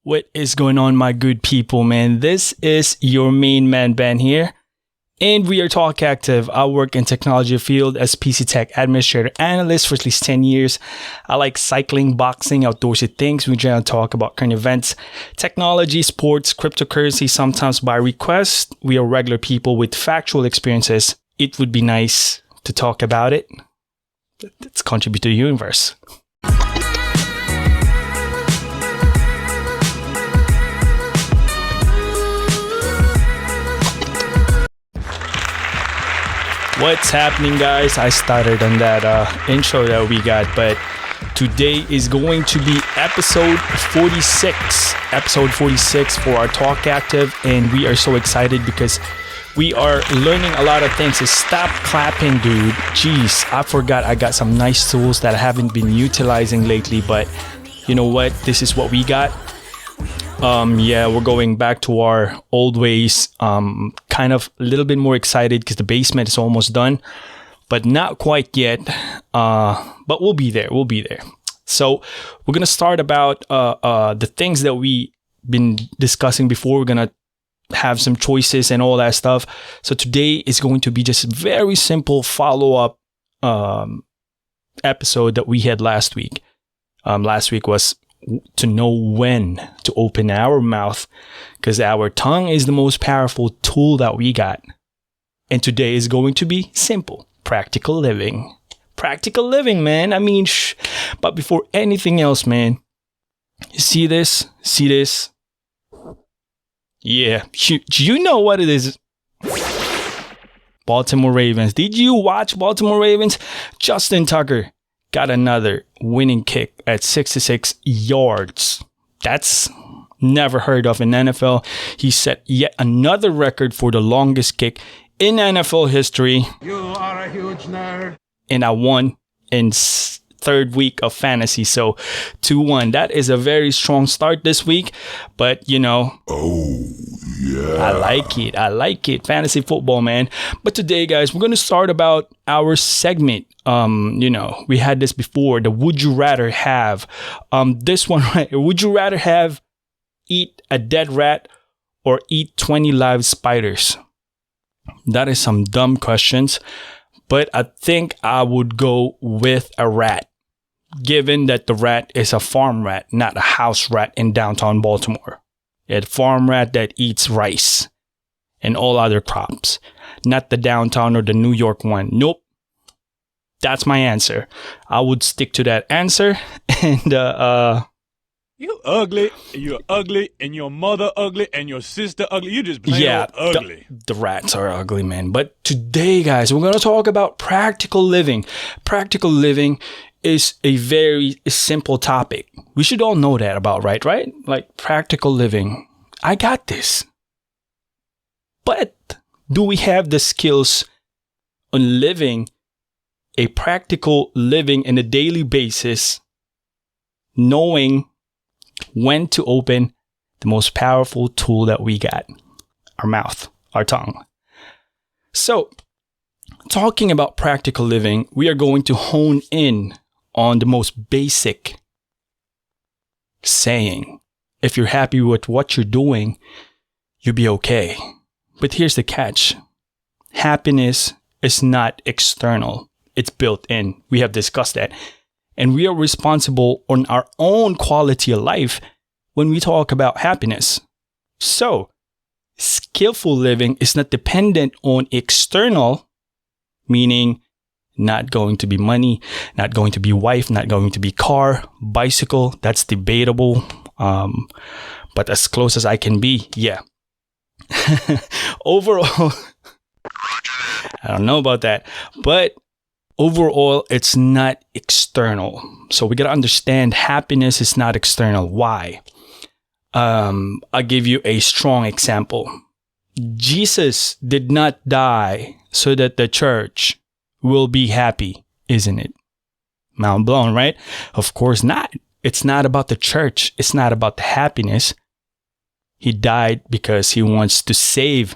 What is going on, my good people, man? This is your main man, Ben, here. And we are Talk Active. I work in technology field as PC Tech Administrator Analyst for at least 10 years. I like cycling, boxing, outdoorsy things. We generally talk about current events, technology, sports, cryptocurrency, sometimes by request. We are regular people with factual experiences. It would be nice to talk about it. Let's contribute to the universe. What's happening, guys? I started on that intro that we got, but today is going to be episode 46. Episode 46 for our Talk Active, and we are so excited because we are learning a lot of things. So stop clapping, dude. Jeez, I forgot I got some nice tools that I haven't been utilizing lately, but you know what? This is what we got. We're going back to our old ways. Kind of a little bit more excited because the basement is almost done, but not quite yet. But we'll be there. So we're gonna start about the things that we been discussing before. We're gonna have some choices and all that stuff. So today is going to be just very simple follow-up episode that we had last week. Last week was to know when to open our mouth, because our tongue is the most powerful tool that we got. And today is going to be simple, practical living. Practical living, man. I mean, but before anything else, man, you see this? See this? Yeah, do you know what it is? Baltimore Ravens. Did you watch Baltimore Ravens? Justin Tucker got another winning kick at 66 yards. That's never heard of in NFL. He set yet another record for the longest kick in NFL history. You are a huge nerd. And I won in third week of fantasy. So 2-1. That is a very strong start this week. But, you know. Oh, yeah. I like it. Fantasy football, man. But today, guys, we're going to start about our segment. We had this before, the would you rather have. This one, right? Would you rather have eat a dead rat or eat 20 live spiders? That is some dumb questions, but I think I would go with a rat, given that the rat is a farm rat, not a house rat in downtown Baltimore. A farm rat that eats rice and all other crops, not the downtown or the New York one. Nope. That's my answer. I would stick to that answer. And you ugly, you're ugly, and your mother ugly, and your sister ugly. You just plain old ugly. The rats are ugly, man. But today, guys, we're going to talk about practical living. Practical living is a very simple topic. We should all know that about, right? Like practical living. I got this. But do we have the skills on living a practical living in a daily basis, knowing when to open the most powerful tool that we got, our mouth, our tongue? So, talking about practical living, we are going to hone in on the most basic saying. If you're happy with what you're doing, you'll be okay. But here's the catch. Happiness is not external. It's built in. We have discussed that. And we are responsible on our own quality of life when we talk about happiness. So, skillful living is not dependent on external, meaning not going to be money, not going to be wife, not going to be car, bicycle. That's debatable. But as close as I can be, yeah. Overall, I don't know about that. But overall, it's not external. So we got to understand happiness is not external. Why? I'll give you a strong example. Jesus did not die so that the church will be happy, isn't it? Mind blown, right? Of course not. It's not about the church. It's not about the happiness. He died because he wants to save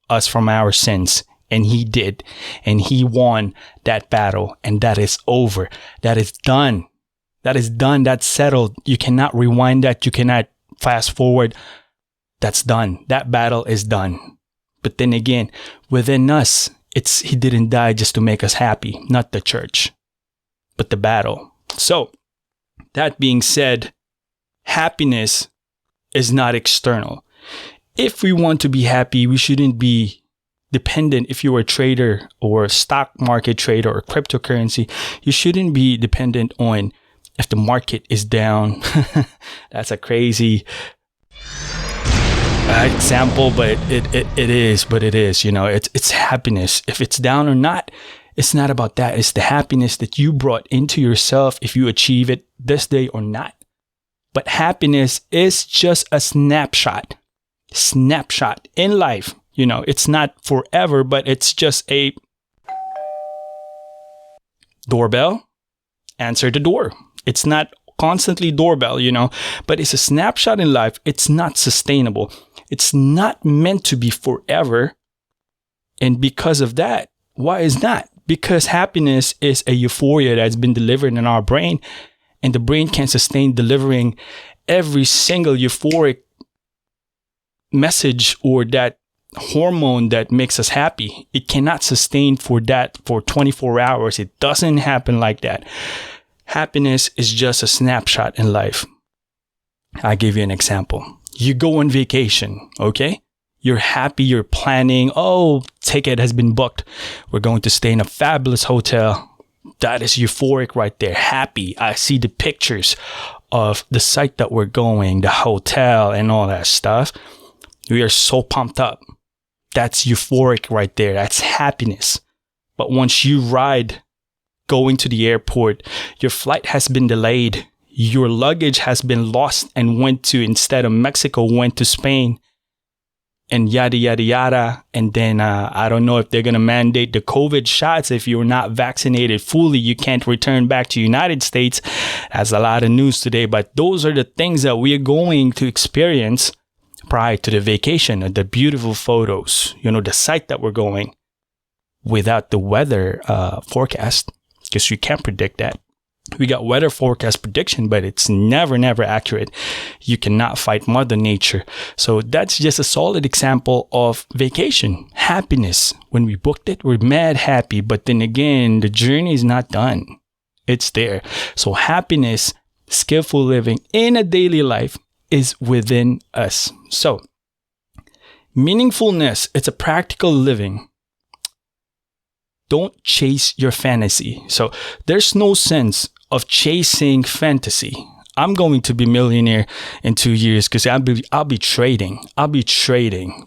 us from our sins. And he did. And he won that battle. And that is over. That is done. That is done. That's settled. You cannot rewind that. You cannot fast forward, that's done. That battle is done. But then again, within us, he didn't die just to make us happy, not the church, but the battle. So that being said, happiness is not external. If we want to be happy, we shouldn't be dependent. If you're a trader or a stock market trader or cryptocurrency, you shouldn't be dependent on if the market is down. That's a crazy example, but it is, you know, it's happiness. If it's down or not, it's not about that. It's the happiness that you brought into yourself if you achieve it this day or not. But happiness is just a snapshot in life. You know, it's not forever, but it's just a doorbell. Answer the door. It's not constantly doorbell, you know, but it's a snapshot in life. It's not sustainable. It's not meant to be forever. And because of that, why is not? Because happiness is a euphoria that's been delivered in our brain, and the brain can sustain delivering every single euphoric message or that hormone that makes us happy. It cannot sustain for that for 24 hours. It doesn't happen like that. Happiness is just a snapshot in life. I'll give you an example. You go on vacation, okay? You're happy, you're planning. Oh, ticket has been booked. We're going to stay in a fabulous hotel. That is euphoric right there. Happy. I see the pictures of the site that we're going, the hotel and all that stuff. We are so pumped up. That's euphoric right there. That's happiness. But once you ride going to the airport, your flight has been delayed. Your luggage has been lost and went to, instead of Mexico, went to Spain. And yada, yada, yada. And then I don't know if they're going to mandate the COVID shots. If you're not vaccinated fully, you can't return back to United States. That's a lot of news today. But those are the things that we're going to experience prior to the vacation, the beautiful photos, you know, the site that we're going, without the weather forecast, because you can't predict that. We got weather forecast prediction, but it's never accurate. You cannot fight Mother Nature. So that's just a solid example of vacation. Happiness. When we booked it, we're mad happy. But then again, the journey is not done. It's there. So happiness, skillful living in a daily life is within us. So meaningfulness, it's a practical living. Don't chase your fantasy. So there's no sense of chasing fantasy. I'm going to be millionaire in 2 years because I'll be trading.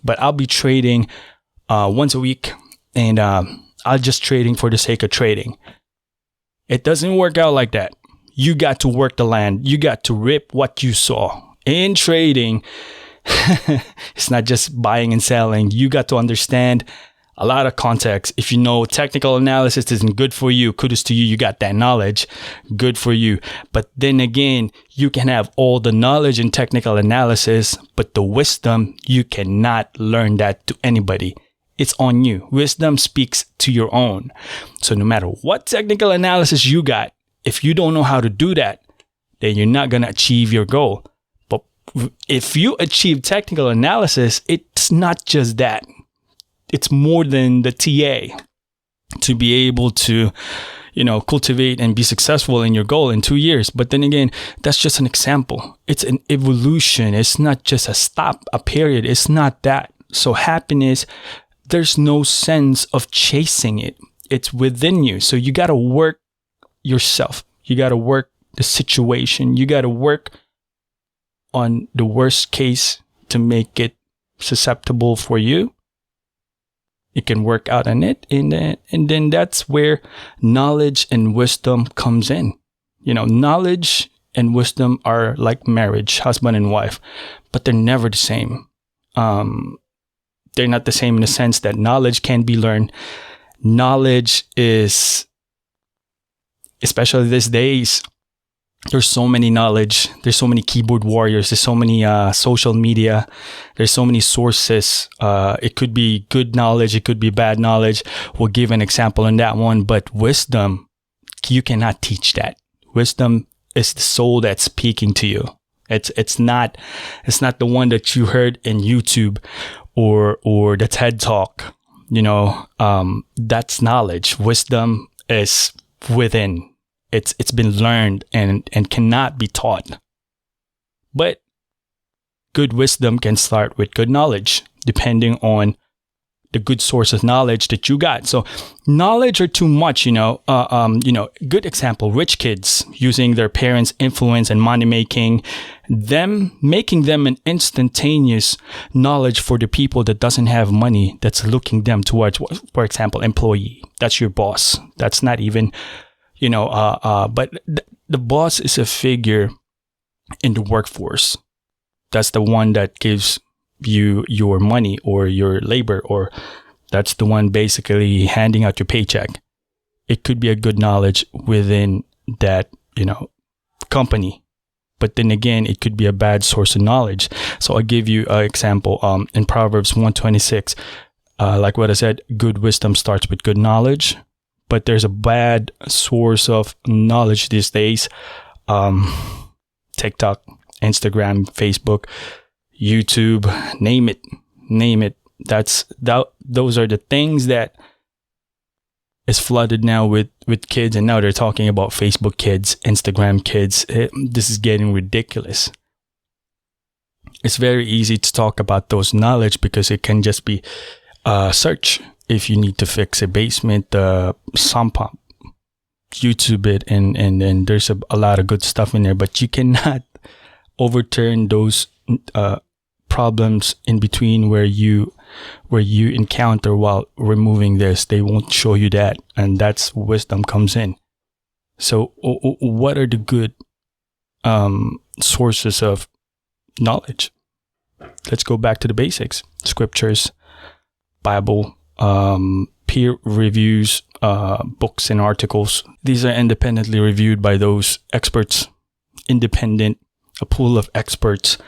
But I'll be trading once a week, and I'll just trading for the sake of trading. It doesn't work out like that. You got to work the land. You got to rip what you saw. In trading, it's not just buying and selling. You got to understand a lot of context. If you know technical analysis isn't good for you, kudos to you. You got that knowledge. Good for you. But then again, you can have all the knowledge in technical analysis, but the wisdom, you cannot learn that to anybody. It's on you. Wisdom speaks to your own. So no matter what technical analysis you got, if you don't know how to do that, then you're not going to achieve your goal. But if you achieve technical analysis, it's not just that. It's more than the TA to be able to, you know, cultivate and be successful in your goal in 2 years. But then again, that's just an example. It's an evolution. It's not just a period. It's not that. So happiness, there's no sense of chasing it. It's within you. So you got to work yourself. You got to work the situation. You got to work on the worst case to make it susceptible for you. You can work out on it, and then that's where knowledge and wisdom comes in. You know, knowledge and wisdom are like marriage, husband and wife, but they're never the same. They're not the same in the sense that knowledge can be learned. Knowledge is, especially these days, there's so many knowledge. There's so many keyboard warriors. There's so many social media. There's so many sources. It could be good knowledge. It could be bad knowledge. We'll give an example on that one. But wisdom, you cannot teach that. Wisdom is the soul that's speaking to you. It's not the one that you heard in YouTube or the TED Talk. That's knowledge. Wisdom is within. It's been learned and cannot be taught. But good wisdom can start with good knowledge, depending on the good source of knowledge that you got. So knowledge or too much, good example, rich kids using their parents' influence and money making them an instantaneous knowledge for the people that doesn't have money, that's looking them towards, for example, employee. That's your boss. That's not even, but the boss is a figure in the workforce. That's the one that gives you your money or your labor, or that's the one basically handing out your paycheck. It could be a good knowledge within that, company. But then again, it could be a bad source of knowledge. So I'll give you an example. In Proverbs 1:26, like what I said, good wisdom starts with good knowledge. But there's a bad source of knowledge these days. TikTok, Instagram, Facebook, YouTube, name it. Those are the things that is flooded now with kids, and now they're talking about Facebook kids, Instagram kids. This is getting ridiculous. It's very easy to talk about those knowledge because it can just be search. If you need to fix a basement, sump pump, YouTube it, and there's a lot of good stuff in there, but you cannot overturn those problems in between where you encounter while removing this. They won't show you that, and that's wisdom comes in. So what are the good sources of knowledge? Let's go back to the basics. Scriptures, Bible, peer reviews, books and articles. These are independently reviewed by those experts, independent, a pool of experts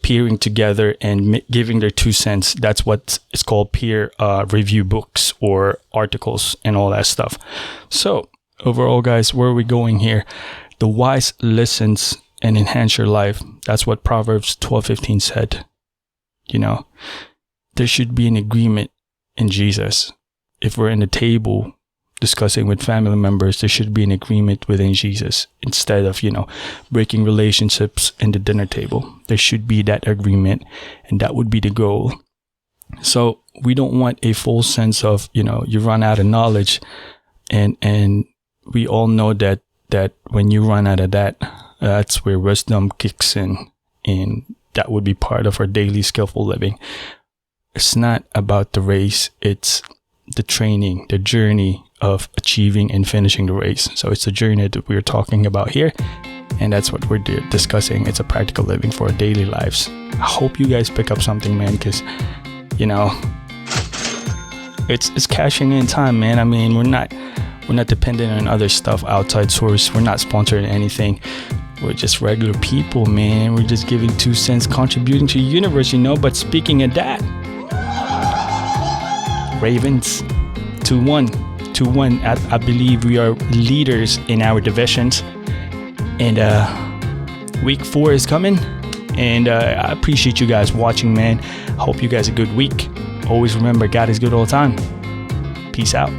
peering together and giving their 2 cents. That's what it's called, peer review books or articles and all that stuff. So overall, guys, where are we going here? The wise listens and enhance your life. That's what Proverbs 12:15 said. There should be an agreement in Jesus. If we're in a table discussing with family members, there should be an agreement within Jesus instead of, breaking relationships in the dinner table. There should be that agreement, and that would be the goal. So we don't want a full sense of, you run out of knowledge, and we all know that when you run out of that, that's where wisdom kicks in, and that would be part of our daily skillful living. It's not about the race, it's the training, the journey of achieving and finishing the race. So it's a journey that we're talking about here, and that's what we're discussing. It's a practical living for our daily lives. I hope you guys pick up something, man, because it's cashing in time, man. I mean, we're not dependent on other stuff, outside source. We're not sponsored anything. We're just regular people, man. We're just giving 2 cents, contributing to the universe, But speaking of that, Ravens 2-1. I believe we are leaders in our divisions, and week 4 is coming, and I appreciate you guys watching, man. Hope you guys have a good week. Always remember, God is good all the time. Peace out.